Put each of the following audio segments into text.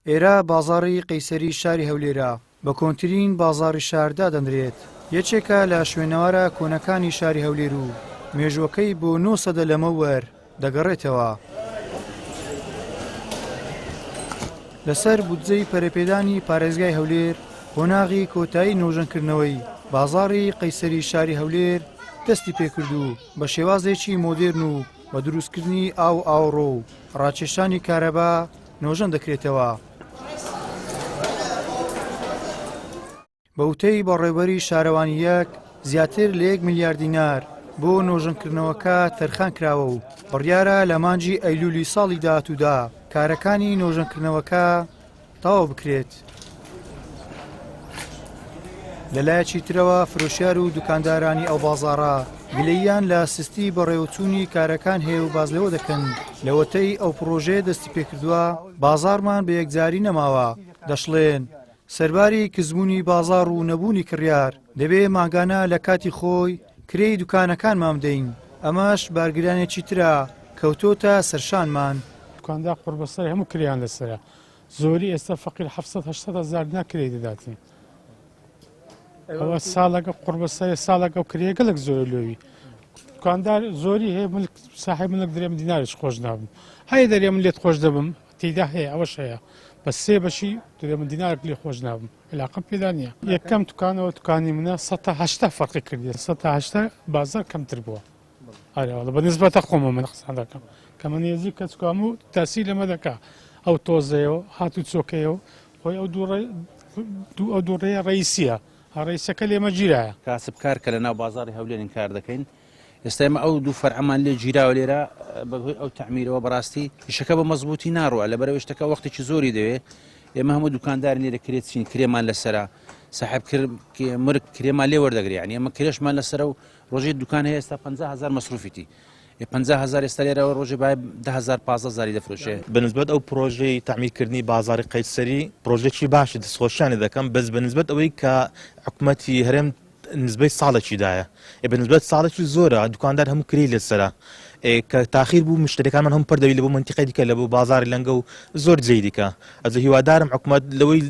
ئێرە بازاڕی قەیسەری شاری هەولێرە بە کۆنتترین بازاڕی شاردا دەنرێت. یەکێکە لە شوێنەوارە کۆنەکانی شاری هەولێر و مێژوەکەی بۆ 9 سەدە لەمەوەەر دەگەڕێتەوە. لەسەر بودجەی پەرەپێدانی پارێزگای هەولێر قۆناغی کۆتایی نۆژەنکردنەوەی بازاڕی قەیسەری شاری هەولێر دەستی پێکرد و بە شێوازێکی مۆدێرن و بە دروستکردنی ئاوڕۆ و ڕاکێشانی کارەبا نۆژەن دەکرێتەوە. بەوتەی بەڕێوەبەری شارەوانیەک زیاتر لە 1 میلیارد دینار بۆ نۆژەنکردنەوەکە تەرخان کراوە و بڕیارە لە مانجی ئەیلولی ساڵی داهاتوودا کارەکانی نۆژەنکردنەوەکە تەواو بکرێت. لەلایەکی ترەوە فرۆشیار و دوکاندارانی ئەو بازاڕە گلەییان لە سستی بەڕێوەچوونی کارەکان هەیە و بازلەوە دەکەن لەوەتەی ئەو پرۆژێ دەستی پێکردووە بازارمان بە یەکجاری نەماوە. دەشڵێن سەرباری کزبوونی بازاڕ و نەبوونی کڕیار دەبێ ماگانە لە کاتی خۆی کرێی دوکانەکانمان بدەین. ئەمەش بارگرانێکی ترە کەوتۆتە سەرشانمان. دوکاندار قوربەسەر هەموو کریان لەسرە زۆری ئێستا فەقیر 700 هزار ناکرێ دەداتین. ئەوە ساڵەکە قوربەسەر ساڵەکە و کرێ گەلک زۆر لۆوی دوکاندار زۆری هەیە ملک ساحب ملک درێم دینارش خۆش نابم هەیە دەرێ من لێت خۆش دەبم تێدا هەیە ئەوەش هەیە بە سێ بەشی درێ من دینارێک لێ خۆش نابم علاقەم پێدا نییە. یەکەم دوکانەوە دوکانی منە 180 فەرقی کردی 180 بازار کەمتر بووە. ئارێوەڵە بە نسبەتە خۆمە من قسە دەکەم کە من نێزی کە چکام و تاسی لەمە دەکا ئەو تۆزەیەوە هاتوو چۆکەیەوە خۆی ئەو دووڕێیە ڕئیسیە ڕئیسەکە لێمە گیرایە کاسبکار کە لە ناو بازاڕی هەولێرین کار دەکەین. ئێستا ئێمە ئەو دوو فەرعەمان لێ گیراوە لێرە بەهۆی ئەو تەعمیرەوە بەڕاستی ئیشەکە بە مەزبوطی ناڕوە لەبەرەوەی شتەکە وەختێکی زۆری دەوێت. ئێمە هەموو دوکاندارین لێرە کرێت چین کرێمان لەسەرە ساحب مرگ کرێمان لێ وەردەگری ینی ئەمە کرێشمان لەسەر و ڕۆژێ دوکان هەیە ئێستا 50,000 مەسروفیتی 50,000 ئێستا لێرەوە ڕۆژێ باید 10,000-15,000 دەفرۆشێ. بەنسبەت ئەو پرۆژەی تعمیرکردنی بازاڕی قەیسەری پرۆژێکی باشی دەستخۆشیانی دەکەم بەس بەنسبەت ئەوەی کە حکوومەتی هەرێم نسبەی ساڵێکیدایە بەنسبەت ساڵێکی زۆرە دوکاندار هەموو کری لەسرە کە تاخیر بوو مشتەکانمان هەم پەردەوی لە بۆ منتیقی دیکە لە بۆ بازاری لەنگە و زۆر جێی دیکە ئەز هیوادارم حکوومەت لەوەی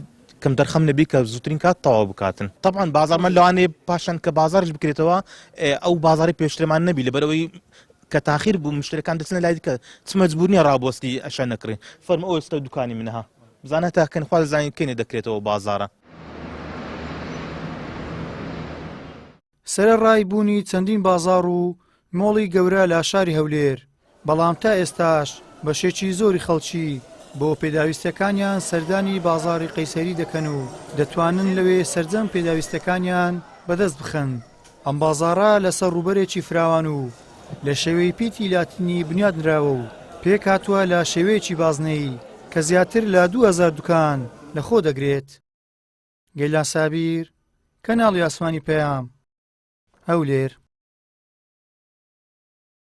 کەم دەرخەم نەبی کە زووترین کات تەواو بکاتن. طبعا بازارمان لەوانەیە پاشان کە بازارش بکرێتەوە ئەو بازاری پێشترمان نەبی لەبەرەوەی کە تاخیر بوو مشتەکان دەچنە لای دیکە چ مەجبوریە ڕابوەستی ئەشە نەکڕێ فەرمە ئەو ئێستا دوکانی منەها بزانە تاکەن خوا زانین کێنێ دەکرێتەوە بازارە. سەرەڕای بوونی چەندین بازاڕ و مۆڵی گەورە لە شاری هەولێر بەڵام تا ئێستاش بەشێکی زۆری خەڵکی بۆ پێداویستەکانیان سەردانی بازاڕی قەیسەری دەکەن و دەتوانن لەوێ سەرجەم پێداویستەکانیان بەدەست بخەن. ئەم بازاڕە لەسەر ڕوبەرێکی فراوان و لە شێوەی پیتی لاتینی بنیاد نراوە و پێک هاتووە لە شێوەیەکی بازنەی کە زیاتر لە 2000 دوکان لەخۆ دەگرێت. گەیلان سابیر، کەناڵی ئاسمانی پەیام، هەولێر.